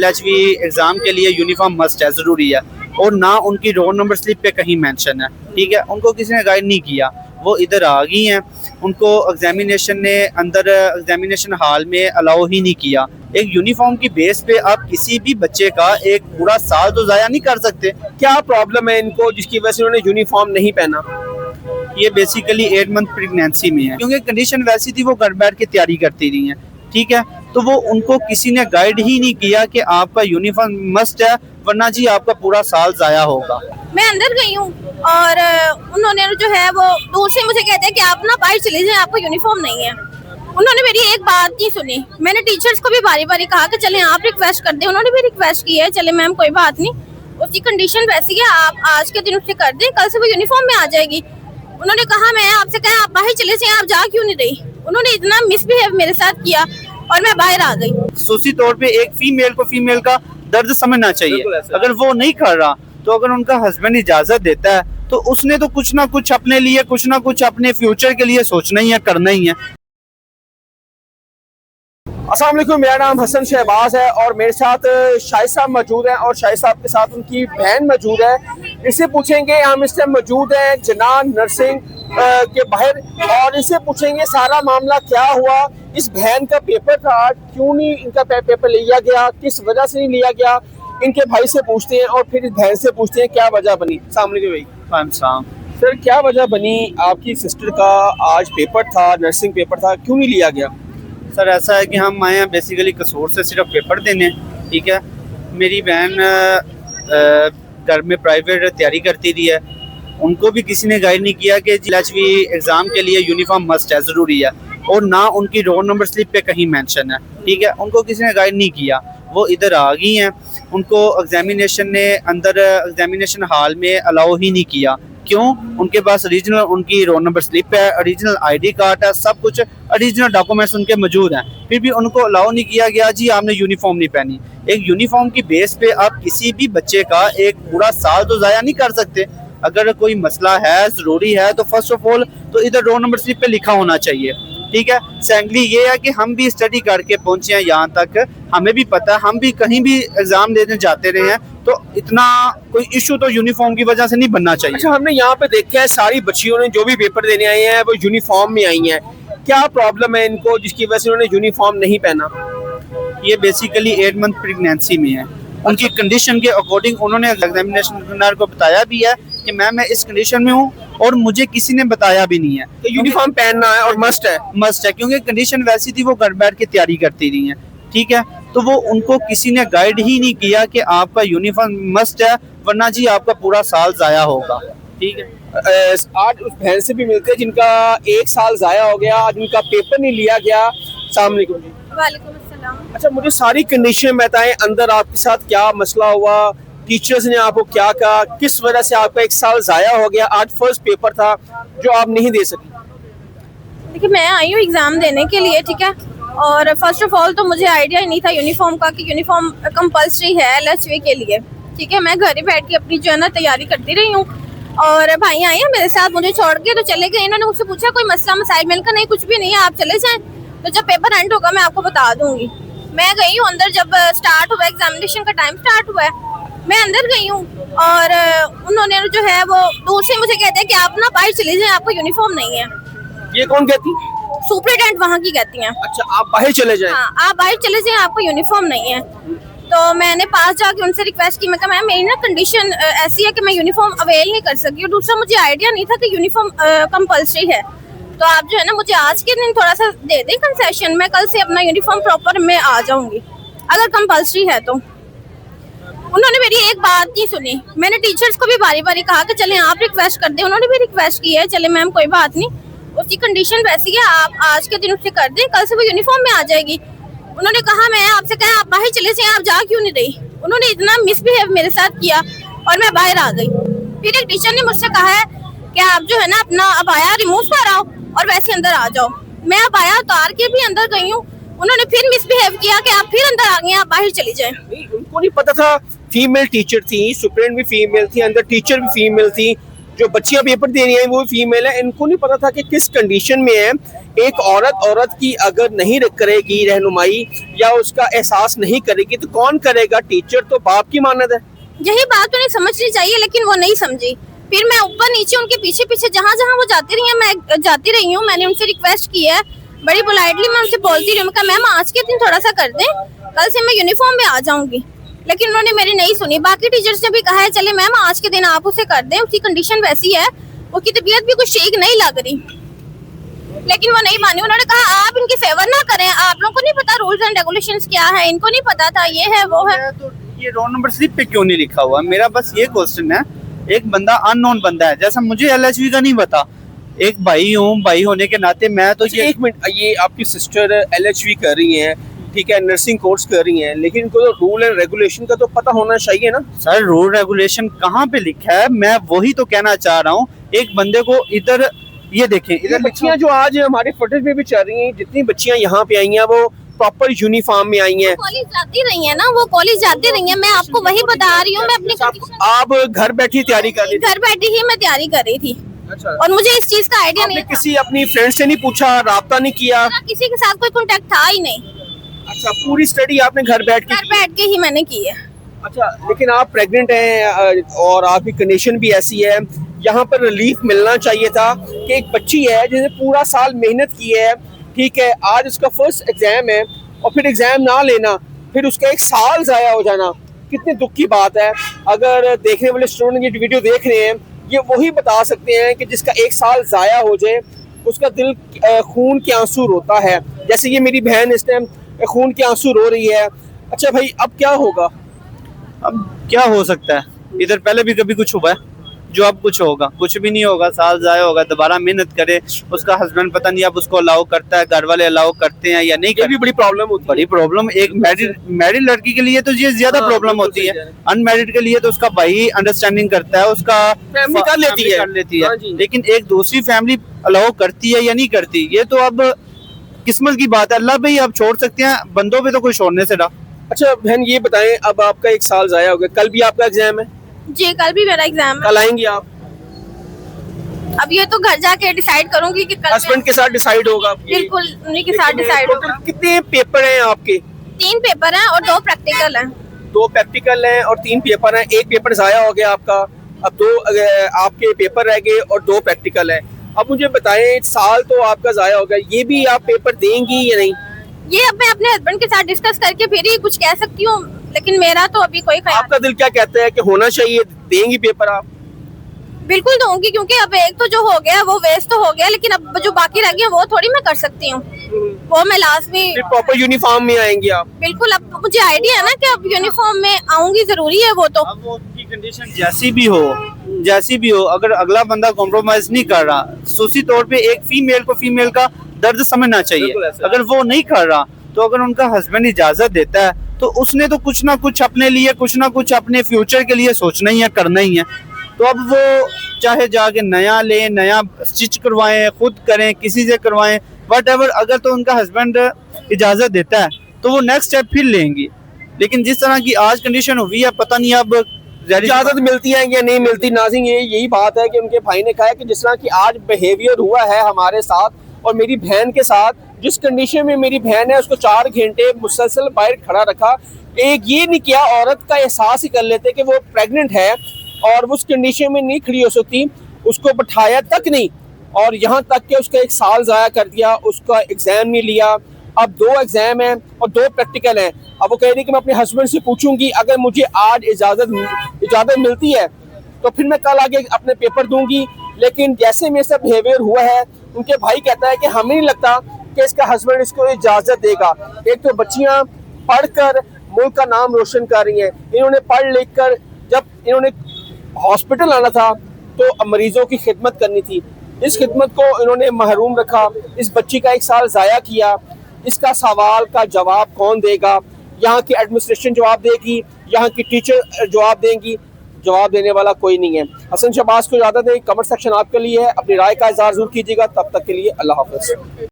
LHV exam के लिए uniform must है, ज़रूरी है, और ना उनकी रोल नंबर स्लिप पे कहीं मेंशन है। ठीक है, उनको किसी ने गाइड नहीं किया, वो इधर आ गई हैं, उनको एग्जामिनेशन ने अंदर एग्जामिनेशन हॉल में अलाउ ही नहीं किया। एक यूनिफॉर्म की बेस पे आप किसी भी बच्चे का एक पूरा साल तो ज़ाया नहीं कर सकते। क्या प्रॉब्लम है इनको जिसकी वजह से उन्होंने यूनिफॉर्म नहीं पहना? ये बेसिकली 8 मंथ प्रेगनेंसी में है, क्योंकि कंडीशन वैसी थी, वो घर बैठ के तैयारी करती रही हैं। ठीक है, तो वो उनको किसी ने गाइड ही नहीं किया कि आपका यूनिफॉर्म मस्ट है, वरना जी आपका पूरा साल ज़ाया होगा। मैं अंदर गई हूँ और उन्होंने जो है वो दूर से मुझे कहते हैं कि आप ना बाहर चले जाएं, आपका यूनिफॉर्म नहीं है। उन्होंने मेरी एक बात नहीं सुनी। मैंने टीचर्स को भी बारी बारी कहा कि चलें आप रिक्वेस्ट कर दें, उन्होंने भी रिक्वेस्ट की है, चले मैम कोई बात नहीं, उसकी कंडीशन वैसी है, आप आज के दिन उससे कर दें, कल से वो यूनिफॉर्म में आ जाएगी। उन्होंने कहा मैं आपसे कहा आप बाहर चले जाएं, आप जा क्यों नहीं रही। उन्होंने इतना मिसबिहेव मेरे साथ किया और मैं बाहर आ गई। खसूसी तौर पे एक फीमेल को फीमेल का दर्द समझना चाहिए। अगर वो नहीं कर रहा तो अगर उनका हस्बैंड इजाजत देता है तो उसने तो कुछ ना कुछ अपने लिए, कुछ ना कुछ अपने फ्यूचर के लिए सोचना ही है, करना ही है। अस्सलाम वालेकुम, मेरा नाम हसन शहबाज है और मेरे साथ शाहिद साहब मौजूद हैं और शाहिद साहब के साथ उनकी बहन मौजूद है। इससे पूछेंगे, हम इस टाइम मौजूद हैं जनान नर्सिंग के बाहर, और इससे पूछेंगे सारा मामला क्या हुआ। इस बहन का पेपर था, क्यों नहीं इनका पेपर लिया गया, किस वजह से नहीं लिया गया, इनके भाई से पूछते हैं और फिर इस बहन से पूछते हैं क्या वजह बनी। सामने भाई सर, क्या वजह बनी? आपकी सिस्टर का आज पेपर था, नर्सिंग पेपर था, क्यों नहीं लिया गया? सर ऐसा है कि हम आए हैं बेसिकली कसूर से सिर्फ पेपर देने। ठीक है, मेरी बहन घर में प्राइवेट तैयारी करती रही है, उनको भी किसी ने गाइड नहीं किया कि LHV एग्ज़ाम के लिए यूनिफॉर्म मस्ट है, ज़रूरी है, और ना उनकी रोल नंबर स्लिप पे कहीं मेंशन है। ठीक है, उनको किसी ने गाइड नहीं किया, वो इधर आ गई हैं, उनको एग्जामिनेशन ने अंदर एग्जामिनेशन हॉल में अलाउ ही नहीं किया। क्यों? उनके पास ओरिजिनल उनकी रोल नंबर स्लिप है, ओरिजिनल ID कार्ड है, सब कुछ ओरिजिनल डॉक्यूमेंट्स उनके मौजूद हैं, फिर भी उनको अलाउ नहीं किया गया जी आपने यूनिफॉर्म नहीं पहनी। एक यूनिफॉर्म की बेस पे आप किसी भी बच्चे का एक पूरा साल तो ज़ाया नहीं कर सकते। अगर कोई मसला है, ज़रूरी है, तो फर्स्ट ऑफ ऑल तो इधर रोल नंबर स्लिप पे लिखा होना चाहिए। ठीक है, सेकेंडली ये है कि हम भी स्टडी करके पहुंचे हैं यहाँ तक, हमें भी पता है, हम भी कहीं भी एग्जाम देने जाते रहे हैं, तो इतना कोई इशू तो यूनिफॉर्म की वजह से नहीं बनना चाहिए। अच्छा, हमने यहाँ पे देखा है सारी बच्चियों ने जो भी पेपर देने आई हैं वो यूनिफॉर्म में आई हैं। क्या प्रॉब्लम है इनको जिसकी वजह से उन्होंने यूनिफॉर्म नहीं पहना? ये बेसिकली 8 मंथ प्रेगनेंसी में है, उनकी कंडीशन के अकॉर्डिंग उन्होंने एग्जामिनेशन को बताया भी है कि मैं इस कंडीशन में हूँ और मुझे किसी ने बताया भी नहीं है तो यूनिफॉर्म पहनना है और मस्ट है, क्योंकि कंडीशन वैसी थी, वो घर बैठ के तैयारी करती रही हैं। ठीक है, तो वो उनको किसी ने गाइड ही नहीं किया कि आपका यूनिफॉर्म मस्ट है, वरना जी आपका पूरा साल ज़ाया होगा। ठीक है, आज उस बहन से भी मिलते हैं जिनका 1 साल ज़ाया हो गया, आज उनका पेपर नहीं लिया गया। अस्सलाम वालेकुम अस्सलाम। अच्छा, मुझे सारी कंडीशन बताएं, अंदर आपके साथ क्या मसला हुआ, टीचर्स ने आपको क्या कहा, किस वजह से आपका 1 साल ज़ाया हो गया, आज फर्स्ट पेपर था जो आप नहीं दे सकी? देखिए, मैं आई हूँ एग्ज़ाम देने के लिए, ठीक है, और फर्स्ट ऑफ ऑल तो मुझे आइडिया ही नहीं था यूनिफॉर्म का कि यूनिफॉर्म कंपल्सरी है LHV के लिए। ठीक है, मैं घर ही बैठ के अपनी जो है ना तैयारी करती रही हूँ और भाई आए हैं मेरे साथ, मुझे छोड़ के तो चले गए। इन्होंने मुझसे पूछा कोई मसला मसाइल, मैंने कहा नहीं कुछ भी नहीं है, आप चले जाएं, तो जब पेपर एंड होगा मैं आपको बता दूंगी। मैं गई हूँ अंदर, जब स्टार्ट हुआ एग्जामिनेशन का टाइम स्टार्ट हुआ है, मैं अंदर गई हूँ और उन्होंने जो है वो दूर से मुझे कहते हैं कि आप ना बाहर चले जाएं, आपका यूनिफॉर्म नहीं है। ये कौन कहती? सुपरिटेंडेंट वहाँ की कहती हैं। अच्छा, आप बाहर चले जाएं। हाँ, आप बाहर चले जाएं, आपका यूनिफॉर्म नहीं है। तो मैंने पास जाके उनसे रिक्वेस्ट की, मैं कहा मैम मेरी ना कंडीशन ऐसी है कि मैं यूनिफॉर्म अवेल नहीं कर सकी, और दूसरा मुझे आइडिया नहीं था कि यूनिफॉर्म कंपल्सरी है, तो आप जो है ना मुझे आज के दिन थोड़ा सा दे दें कंसेशन, मैं कल से अपना यूनिफॉर्म प्रॉपर में आ जाऊंगी अगर कंपल्सरी है तो। उन्होंने मेरी एक बात नहीं सुनी। मैंने टीचर्स को भी बारी बारी कहा कि चलें आप रिक्वेस्ट कर दें, उन्होंने भी रिक्वेस्ट की है, चले मैम कोई बात नहीं, उसकी कंडीशन वैसी है, आप आज के दिन उससे कर दें, कल से वो यूनिफॉर्म में आ जाएगी। उन्होंने कहा मैं आपसे कहा आप बाहर चले जाएं, आप जा क्यों नहीं रही। उन्होंने इतना मिसबिहेव मेरे साथ किया और मैं बाहर आ गई। फिर एक टीचर ने मुझसे कहा है कि आप जो है ना अपना अबाया रिमूव कराओ और वैसे अंदर आ जाओ। मैं अबाया उतार के भी अंदर गई हूँ, उन्होंने फिर मिसबिहेव किया कि आप फिर अंदर आ गए, आप बाहर चली जाएं। उनको नहीं पता था, फीमेल टीचर थी, सुप्रीटेंडेंट भी फीमेल थी, अंदर टीचर भी फीमेल थी, जो बच्चियां पेपर दे रही हैं वो फीमेल है, इनको नहीं पता था कि किस कंडीशन में है। एक औरत की अगर नहीं करेगी रहनुमाई या उसका एहसास नहीं करेगी तो कौन करेगा? टीचर तो बाप की मानद है। यही बात उन्हें समझनी चाहिए, लेकिन वो नहीं समझी। फिर मैं ऊपर नीचे उनके पीछे पीछे जहाँ जहाँ वो जाती रही है मैं जाती रही हूँ। मैंने उनसे रिक्वेस्ट की है, बड़ी पोलाइटली मैं उनसे बोलती रही हूँ, मैम आज के दिन थोड़ा सा कर दें, कल से मैं यूनिफॉर्म में आ जाऊंगी। लेकिन उन्होंने मेरी नहीं सुनी। बाकी टीचर्स ने भी कहा है चले मैम आज के दिन आप उसे कर दें, उसकी कंडीशन वैसी है, उसकी तबीयत भी कुछ ठीक नहीं लग रही, लेकिन वो नहीं मानी। उन्होंने कहा आप इनके फेवर ना करें, आप लोगों को नहीं पता रूल्स एंड रेगुलेशंस क्या है, इनको नहीं पता था, ये है वो है। तो ये रोल नंबर स्लिप पे क्यों नहीं लिखा हुआ? मेरा बस ये क्वेश्चन है। एक बंदा अननोन बंदा है, जैसा मुझे एलएचवी का नहीं पता, एक भाई हूँ, भाई होने के नाते मैं तो ये एक मिनट, ये आपकी सिस्टर एलएचवी कर रही हैं, ठीक है, नर्सिंग कोर्स कर रही हैं, लेकिन इनको तो रूल एंड रेगुलेशन का तो पता होना चाहिए ना। सर रूल रेगुलेशन कहाँ पे लिखा है? मैं वही तो कहना चाह रहा हूँ। एक बंदे को इधर ये देखें, इधर बच्चियां जो आज हमारे फुटेज में भी चल रही हैं, जितनी बच्चियां यहाँ पे आई हैं वो प्रॉपर यूनिफॉर्म में आई हैं। कॉलेज जाती रही है ना, वो कॉलेज जाती रही है, मैं आपको वही बता रही हूँ। मैं अपनी आप घर बैठी तैयारी कर रही थी? घर बैठी ही मैं तैयारी कर रही थी। अच्छा। और मुझे इस चीज का आइडिया नहीं था। किसी अपनी फ्रेंड से नहीं पूछा, राब्ता नहीं किया? किसी के साथ कोई कांटेक्ट था ही नहीं। अच्छा, पूरी स्टडी आपने घर बैठ के ही मैंने की है। अच्छा, लेकिन आप प्रेग्नेंट हैं और आपकी कंडीशन भी ऐसी है, यहाँ पर रिलीफ मिलना चाहिए था कि एक बच्ची है जिसने पूरा साल मेहनत की है, ठीक है, आज उसका फर्स्ट एग्जाम है और फिर एग्जाम ना लेना, फिर उसका एक साल जाया हो जाना, कितनी दुख की बात है। अगर देखने वाले स्टूडेंट ये वीडियो देख रहे हैं, ये वही बता सकते हैं कि जिसका एक साल जाया हो जाए उसका दिल खून के आंसू रोता है। जैसे ये मेरी बहन इस टाइम खून के आंसू रो रही है। अच्छा भाई, अब क्या होगा? अब क्या हो सकता है? इधर पहले भी कभी कुछ हुआ है जो अब कुछ होगा? कुछ भी नहीं होगा, साल जाया होगा, दोबारा मेहनत करे। उसका हस्बैंड पता नहीं अब उसको अलाउ करता है, घर वाले अलाउ करते हैं या नहीं करते। ये भी बड़ी प्रॉब्लम होती है। बड़ी प्रॉब्लम एक मैरिड लड़की के लिए तो ये ज्यादा प्रॉब्लम होती है। अनमैरिड के लिए तो उसका भाई अंडरस्टैंडिंग करता है, उसका फैमिली कर लेती है। हाँ जी। लेकिन एक दूसरी फैमिली अलाउ करती है या नहीं करती, ये तो अब किस्मत की बात है। अल्लाह भाई आप छोड़ सकते हैं, बंदों पे तो कोई छोड़ने से रहा। अच्छा बहन, ये बताएं, अब आपका एक साल जाया हो गया, कल भी आपका एग्जाम है? जी, कल भी मेरा एग्जाम है। कल आएंगी आप? अब ये तो घर जाके डिसाइड करूंगी कि कल हस्बैंड के साथ डिसाइड होगा? बिल्कुल उन्हीं के साथ डिसाइड होगा। कितने पेपर हैं आपके? 3 पेपर हैं और 2 प्रैक्टिकल हैं। 2 प्रैक्टिकल हैं और 3 पेपर हैं। एक पेपर जाया हो गया आपका, अब 2 आपके पेपर रह गए और 2 प्रैक्टिकल हैं। अब मुझे बताएं, साल तो आपका जाया हो गया, ये भी आप पेपर देंगी या नहीं? ये अब मैं अपने हस्बैंड के साथ डिस्कस करके फिर ही कुछ कह सकती हूँ, लेकिन मेरा तो अभी कोई ख्याल। आपका दिल क्या कहता है कि होना चाहिए, देंगी पेपर आप? बिल्कुल दूंगी, क्योंकि अब एक तो जो हो गया वो वेस्ट तो हो गया, लेकिन अब जो बाकी रह गया वो थोड़ी मैं कर सकती हूँ, वो मैं लाजमी। प्रॉपर यूनिफॉर्म में आएंगी आप? बिल्कुल, अब मुझे आइडिया है ना कि अब यूनिफॉर्म में आऊंगी, जरूरी है वो तो। अब वो उनकी कंडीशन जैसी भी हो, अगर अगला बंदा कॉम्प्रोमाइज नहीं कर रहा, सोची तौर पे एक फीमेल को फीमेल का दर्द समझना चाहिए। अगर वो नहीं कर रहा तो अगर उनका हस्बैंड इजाजत देता है तो उसने तो कुछ ना कुछ अपने लिए, कुछ ना कुछ अपने फ्यूचर के लिए सोचना ही है, करना ही है। तो अब वो चाहे जाके नया ले, नया स्टिच करवाएं, खुद करें, किसी से करवाएं, व्हाटएवर, अगर तो उनका हस्बैंड इजाजत देता है तो वो नेक्स्ट स्टेप फिर लेंगी। लेकिन जिस तरह की आज कंडीशन हुई है, पता नहीं अब इजाजत मिलती है या नहीं मिलती। नाज़रीन, यही बात है कि उनके भाई ने कहा है कि जिस तरह की आज बिहेवियर हुआ है हमारे साथ और मेरी बहन के साथ, जिस कंडीशन में मेरी बहन है उसको 4 घंटे मुसलसल बाहर खड़ा रखा, एक ये नहीं किया, औरत का एहसास ही कर लेते कि वो प्रेग्नेंट है और उस कंडीशन में नहीं खड़ी हो सकती, उसको बैठाया तक नहीं, और यहाँ तक कि उसका एक साल ज़ाया कर दिया, उसका एग्ज़ाम नहीं लिया। अब 2 एग्ज़ाम हैं और 2 प्रैक्टिकल हैं। अब वो कह रही कि मैं अपने हस्बैंड से पूछूंगी, अगर मुझे आज इजाज़त मिलती है तो फिर मैं कल आगे अपने पेपर दूंगी। लेकिन जैसे मेरे साथ बिहेवियर हुआ है, उनके भाई कहता है कि हमें नहीं लगता कि इसका हस्बैंड इसको इजाज़त देगा। एक तो बच्चियाँ पढ़कर मुल्क का नाम रोशन कर रही हैं, इन्होंने पढ़ लिख कर जब इन्होंने हॉस्पिटल आना था तो मरीजों की खिदमत करनी थी, इस खिदमत को इन्होंने महरूम रखा, इस बच्ची का एक साल ज़ाया किया। इसका सवाल का जवाब कौन देगा? यहाँ की एडमिनिस्ट्रेशन जवाब देगी, यहाँ की टीचर जवाब देंगी, जवाब देने वाला कोई नहीं है। हसन शहबाज को इजाज़त है। कमेंट सेक्शन आपके लिए है, अपनी राय का इज़हार ज़रूर कीजिएगा। तब तक के लिए अल्लाह हाफ़िज़।